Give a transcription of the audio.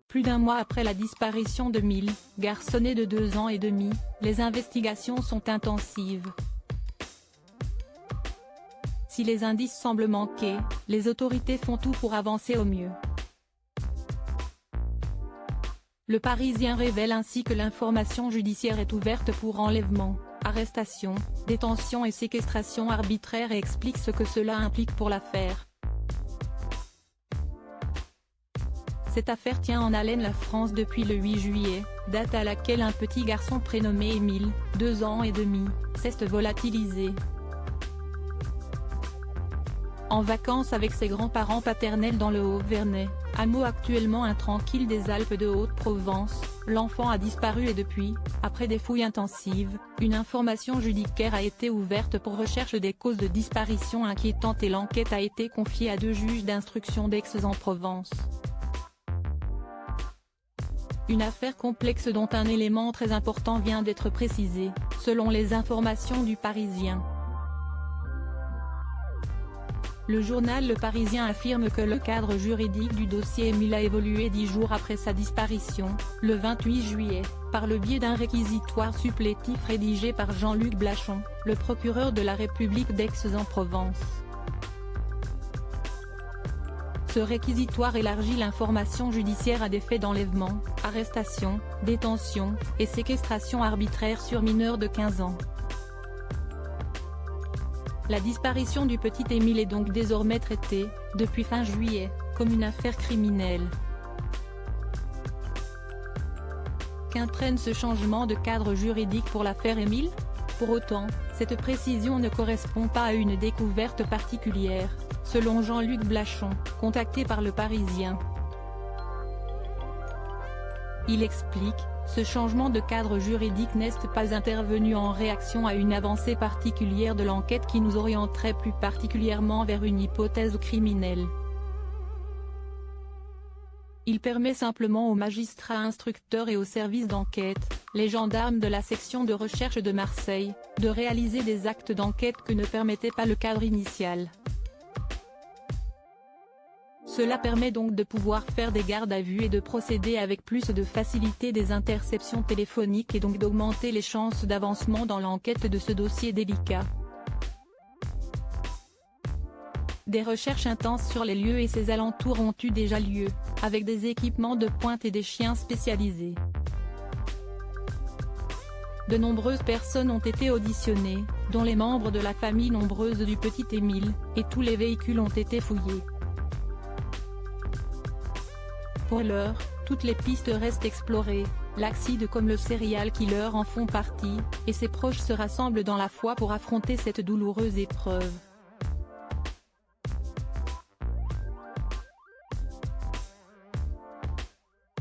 Plus d'un mois après la disparition de Émile, garçonnet de 2 ans et demi, les investigations sont intensives. Si les indices semblent manquer, les autorités font tout pour avancer au mieux. Le Parisien révèle ainsi que l'information judiciaire est ouverte pour enlèvement, arrestation, détention et séquestration arbitraire et explique ce que cela implique pour l'affaire. Cette affaire tient en haleine la France depuis le 8 juillet, date à laquelle un petit garçon prénommé Émile, 2 ans et demi, s'est volatilisé. En vacances avec ses grands-parents paternels dans le Haut-Vernay, hameau actuellement intranquille des Alpes de Haute-Provence, l'enfant a disparu et depuis, après des fouilles intensives, une information judiciaire a été ouverte pour recherche des causes de disparition inquiétantes et l'enquête a été confiée à 2 juges d'instruction d'Aix-en-Provence. Une affaire complexe dont un élément très important vient d'être précisé, selon les informations du Parisien. Le journal Le Parisien affirme que le cadre juridique du dossier Émile a évolué 10 jours après sa disparition, le 28 juillet, par le biais d'un réquisitoire supplétif rédigé par Jean-Luc Blachon, le procureur de la République d'Aix-en-Provence. Ce réquisitoire élargit l'information judiciaire à des faits d'enlèvement, arrestation, détention, et séquestration arbitraire sur mineurs de 15 ans. La disparition du petit Émile est donc désormais traitée, depuis fin juillet, comme une affaire criminelle. Qu'entraîne ce changement de cadre juridique pour l'affaire Émile? Pour autant, cette précision ne correspond pas à une découverte particulière, selon Jean-Luc Blachon, contacté par Le Parisien. Il explique, ce changement de cadre juridique n'est pas intervenu en réaction à une avancée particulière de l'enquête qui nous orienterait plus particulièrement vers une hypothèse criminelle. Il permet simplement aux magistrats instructeurs et aux services d'enquête, les gendarmes de la section de recherche de Marseille, de réaliser des actes d'enquête que ne permettait pas le cadre initial. Cela permet donc de pouvoir faire des gardes à vue et de procéder avec plus de facilité des interceptions téléphoniques et donc d'augmenter les chances d'avancement dans l'enquête de ce dossier délicat. Des recherches intenses sur les lieux et ses alentours ont eu déjà lieu, avec des équipements de pointe et des chiens spécialisés. De nombreuses personnes ont été auditionnées, dont les membres de la famille nombreuse du petit Émile, et tous les véhicules ont été fouillés. Pour l'heure, toutes les pistes restent explorées, l'acide comme le serial killer en font partie, et ses proches se rassemblent dans la foi pour affronter cette douloureuse épreuve.